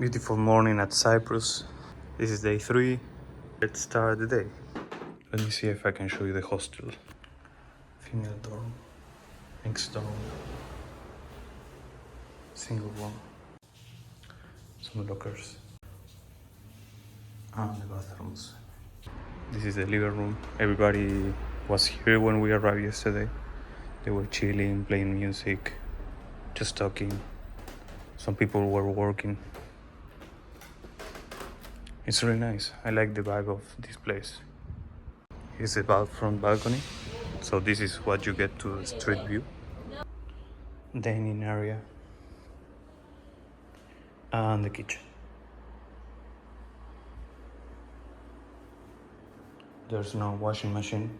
Beautiful morning at Cyprus. This is day 3. Let's start the day. Let me see if I can show you the hostel. Female dorm, mixed dorm, single one, some lockers, and the bathrooms. This is the living room. Everybody was here when we arrived yesterday. They were chilling, playing music, just talking. Some people were working. It's really nice. I like the vibe of this place. Here's the front balcony. So this is what you get to the street view. Dining area. And the kitchen. There's no washing machine.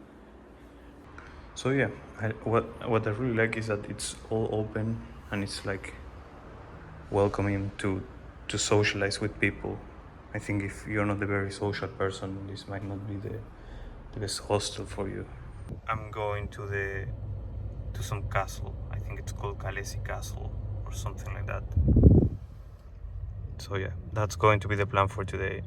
So yeah, what I really like is that it's all open and it's like welcoming to socialize with people. I think if you're not a very social person, this might not be the best hostel for you. I'm going to some castle. I think it's called Kolossi Castle or something like that. So yeah, that's going to be the plan for today.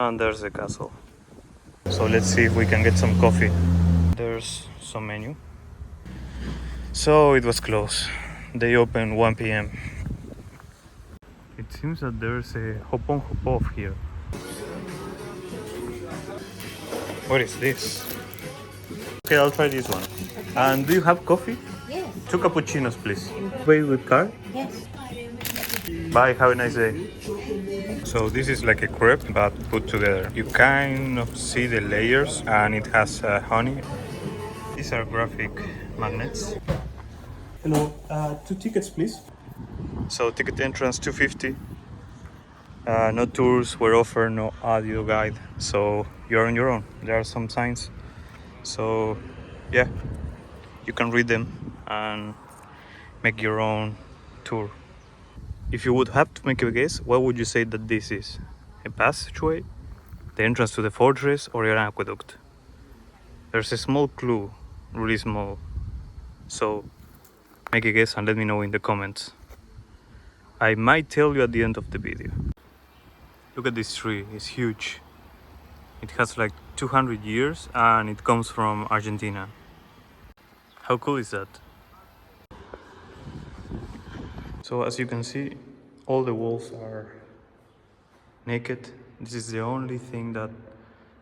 And there's the castle. So let's see if we can get some coffee. There's some menu. So it was close. They open 1 p.m. It seems that there's a hop on hop off here. What is this? Okay, I'll try this one. And do you have coffee? Yes. 2 cappuccinos, please. Pay with card? Yes. Bye, have a nice day. So this is like a crepe but put together. You kind of see the layers and it has honey. These are graphic magnets. Hello, 2 tickets please. So ticket entrance 250. No tours were offered, no audio guide. So you're on your own. There are some signs. So yeah, you can read them and make your own tour. If you would have to make a guess, what would you say that this is? A passageway? The entrance to the fortress or an aqueduct? There's a small clue, really small. So make a guess and let me know in the comments. I might tell you at the end of the video. Look at this tree, it's huge. It has like 200 years and it comes from Argentina. How cool is that? So as you can see, all the walls are naked. This is the only thing that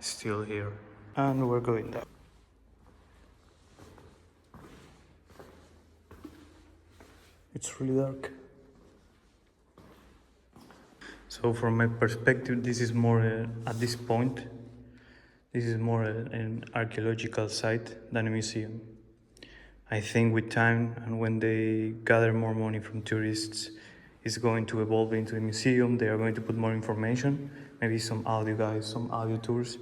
is still here. And we're going down. It's really dark. So from my perspective, this is more, at this point, this is more an archeological site than a museum. I think with time and when they gather more money from tourists, it's going to evolve into a museum. They are going to put more information, maybe some audio guides, some audio tours.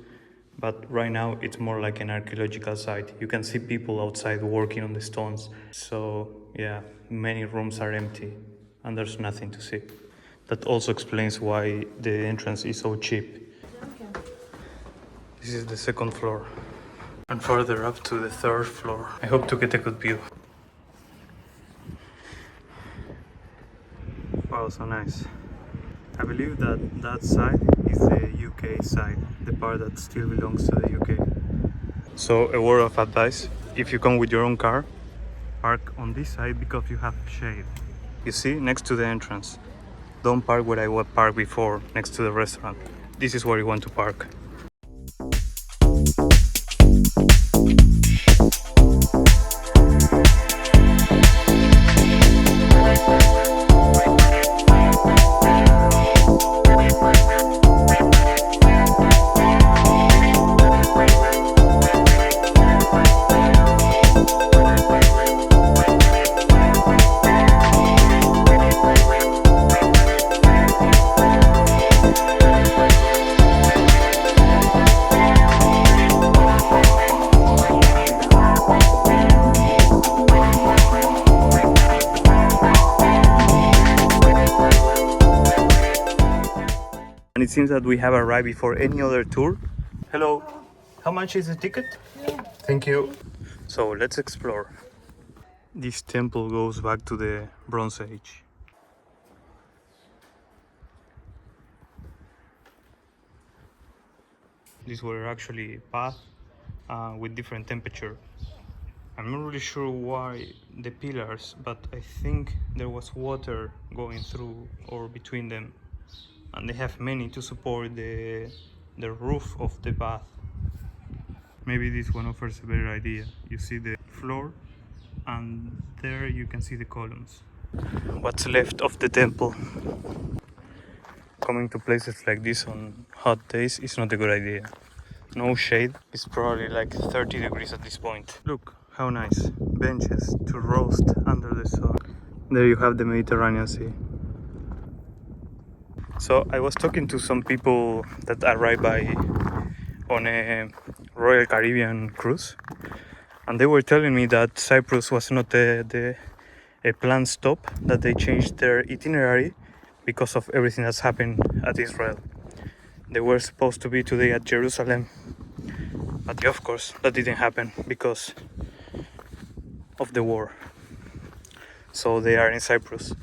But right now it's more like an archeological site. You can see people outside working on the stones. So yeah, many rooms are empty and there's nothing to see. That also explains why the entrance is so cheap. This is the 2nd floor. And further up to the 3rd floor. I hope to get a good view. Wow, so nice. I believe that side is the UK side, the part that still belongs to the UK. So a word of advice, if you come with your own car, park on this side because you have shade. You see, next to the entrance. Don't park where I was parked before, next to the restaurant. This is where you want to park. And it seems that we have arrived before any other tour. Hello, how much is the ticket? Yeah. Thank you. So let's explore. This temple goes back to the Bronze Age. These were actually paths with different temperature. I'm not really sure why the pillars, but I think there was water going through or between them. And they have many to support the roof of the bath. Maybe this one offers a better idea. You see the floor and there you can see the columns. What's left of the temple. Coming to places like this on hot days is not a good idea. No shade, it's probably like 30 degrees at this point. Look how nice, benches to roast under the sun. There you have the Mediterranean Sea. So I was talking to some people that arrived by on a Royal Caribbean cruise, and they were telling me that Cyprus was not a planned stop, that they changed their itinerary because of everything that's happened at Israel. They were supposed to be today at Jerusalem, but of course that didn't happen because of the war. So they are in Cyprus.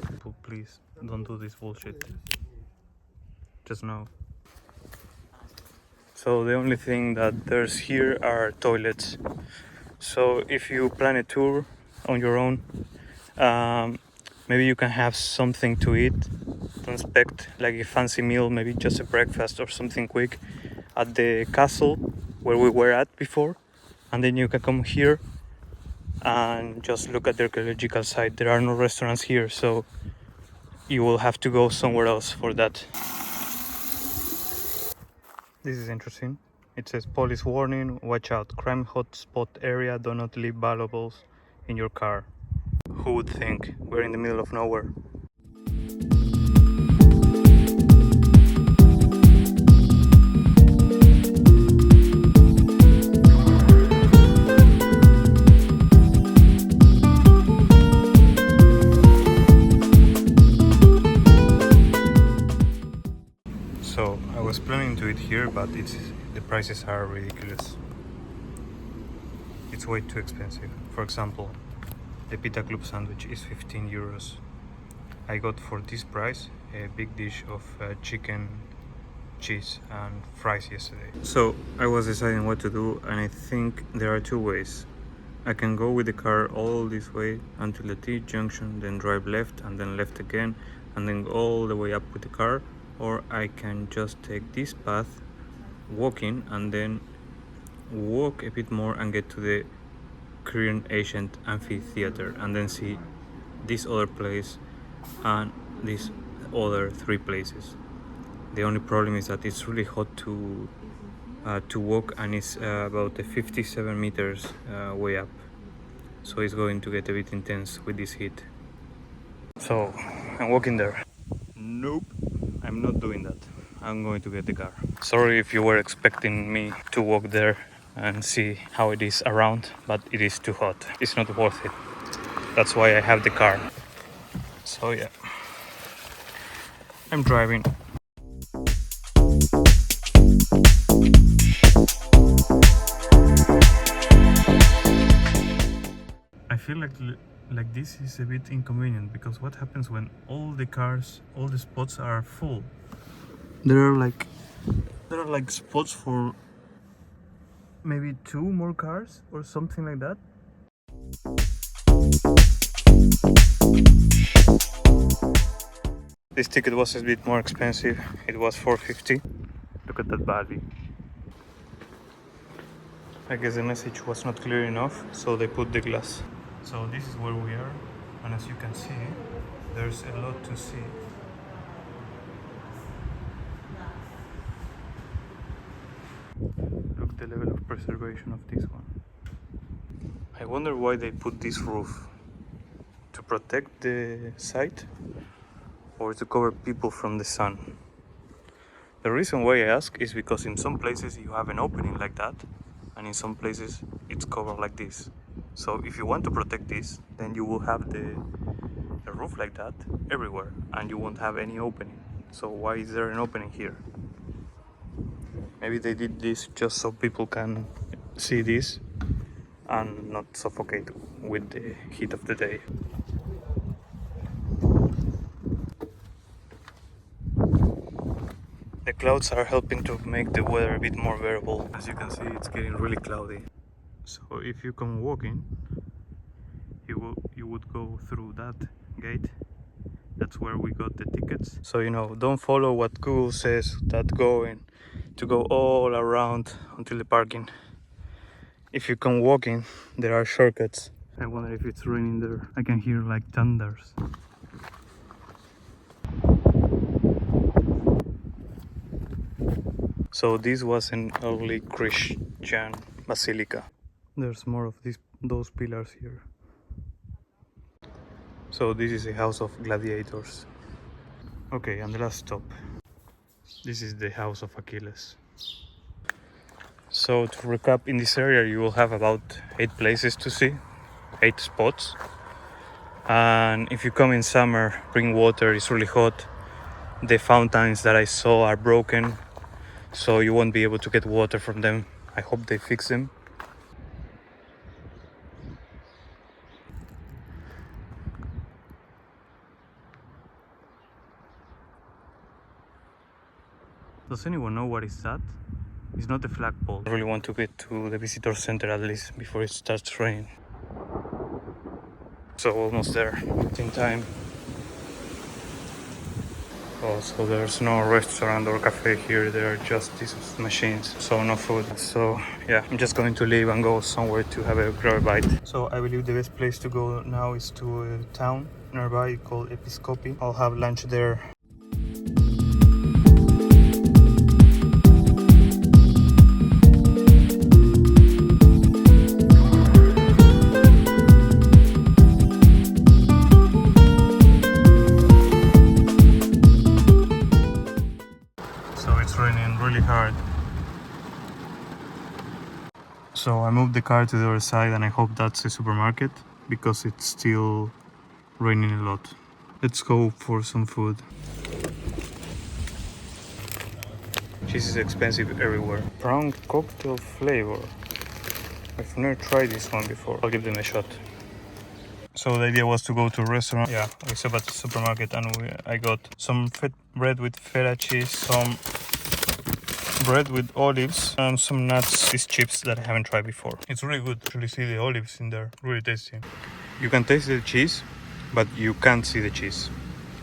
Please don't do this bullshit. Just now. So the only thing that there's here are toilets. So if you plan a tour on your own, maybe you can have something to eat. Don't expect like a fancy meal, maybe just a breakfast or something quick at the castle where we were at before, and then you can come here and just look at the archaeological site. There are no restaurants here, so you will have to go somewhere else for that. This is interesting. It says police warning, watch out, crime hotspot area, do not leave valuables in your car. Who would think? We're in the middle of nowhere. So I was planning to eat here, but the prices are ridiculous. It's way too expensive. For example, the pita club sandwich is 15 euros. I got for this price a big dish of chicken, cheese and fries yesterday. So I was deciding what to do, and I think there are two ways. I can go with the car all this way until the T junction, then drive left and then left again, and then go all the way up with the car, or I can just take this path walking and then walk a bit more and get to the Kourion ancient amphitheater, and then see this other place and these other three places. The only problem is that it's really hot to walk, and it's about 57 meters way up, so it's going to get a bit intense with this heat. So I'm walking there. Nope, I'm not doing that. I'm going to get the car. Sorry if you were expecting me to walk there and see how it is around, but it is too hot. It's not worth it. That's why I have the car. So yeah, I'm driving. I feel like this is a bit inconvenient, because what happens when all the spots are full? There are like spots for maybe 2 more cars or something like that, This ticket was a bit more expensive. It was 450. Look at that valley. I guess the message was not clear enough, so they put the glass. So this is where we are, and as you can see, there's a lot to see. Look the level of preservation of this one. I wonder why they put this roof. To protect the site or to cover people from the sun? The reason why I ask is because in some places you have an opening like that, and in some places it's covered like this. So if you want to protect this, then you will have the roof like that everywhere and you won't have any opening. So why is there an opening here? Maybe they did this just so people can see this and not suffocate with the heat of the day. The clouds are helping to make the weather a bit more bearable. As you can see, it's getting really cloudy. So if you come walking, you would go through that gate. That's where we got the tickets. So don't follow what Google says that to go all around until the parking. If you come walking, there are shortcuts. I wonder if it's raining there. I can hear like thunders. So this was an early Christian basilica. There's more of those pillars here. So this is a house of gladiators. Okay, and the last stop. This is the house of Achilles. So to recap, in this area you will have about 8 places to see, 8 spots. And if you come in summer, bring water, it's really hot. The fountains that I saw are broken, so you won't be able to get water from them. I hope they fix them. Does anyone know what is that? It's not a flagpole. I really want to get to the visitor center at least before it starts raining. So almost there, in time. Oh, so there's no restaurant or cafe here, there are just these machines, so no food. So yeah, I'm just going to leave and go somewhere to have a grab bite. So I believe the best place to go now is to a town nearby called Episcopi. I'll have lunch there. Hard. So I moved the car to the other side and I hope that's a supermarket because it's still raining a lot. Let's go for some food. Cheese is expensive everywhere. Prawn cocktail flavor. I've never tried this one before. I'll give them a shot. So the idea was to go to a restaurant. Yeah, we stopped at the supermarket and I got some bread with feta cheese, some bread with olives and some nuts, these chips that I haven't tried before. It's really good. Actually see the olives in there, really tasty. You can taste the cheese, but you can't see the cheese.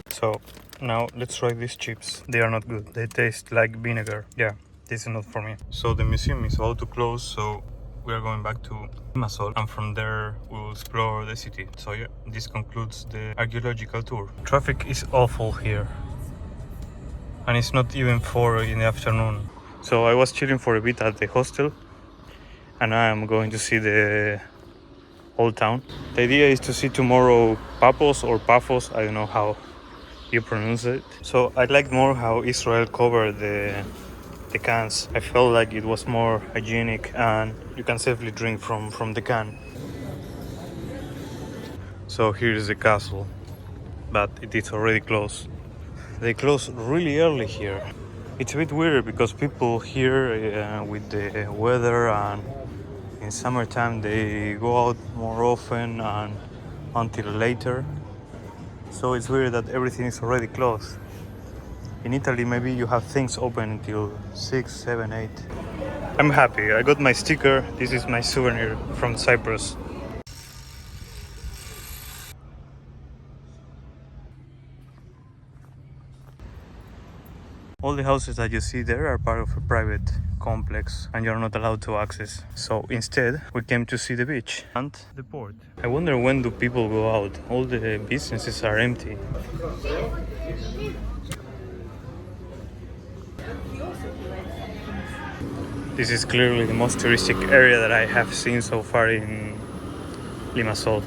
So now let's try these chips. They are not good. They taste like vinegar. Yeah, this is not for me. So the museum is about to close, so we are going back to Limassol and from there we'll explore the city. So yeah, this concludes the archaeological tour. Traffic is awful here. And it's not even 4 in the afternoon. So I was chilling for a bit at the hostel and I am going to see the old town. The idea is to see tomorrow Paphos or Paphos, I don't know how you pronounce it. So I liked more how Israel covered the cans. I felt like it was more hygienic and you can safely drink from the can. So here is the castle, but it is already closed. They close really early here. It's a bit weird because people here with the weather and in summertime they go out more often and until later. So it's weird that everything is already closed. In Italy maybe you have things open until 6, 7, 8. I'm happy. I got my sticker. This is my souvenir from Cyprus. All the houses that you see there are part of a private complex and you're not allowed to access. So instead, we came to see the beach and the port. I wonder when do people go out? All the businesses are empty. This is clearly the most touristic area that I have seen so far in Limassol.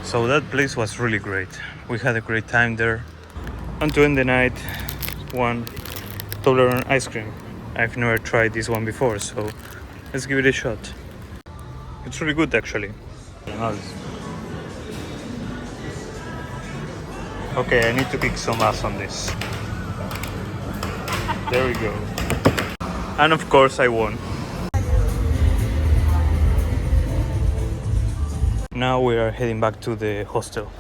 So that place was really great. We had a great time there. And to end the night, one Toblerone ice cream. I've never tried this one before, so let's give it a shot. It's really good actually. Okay, I need to kick some ass on this. There we go. And of course I won. Now we are heading back to the hostel.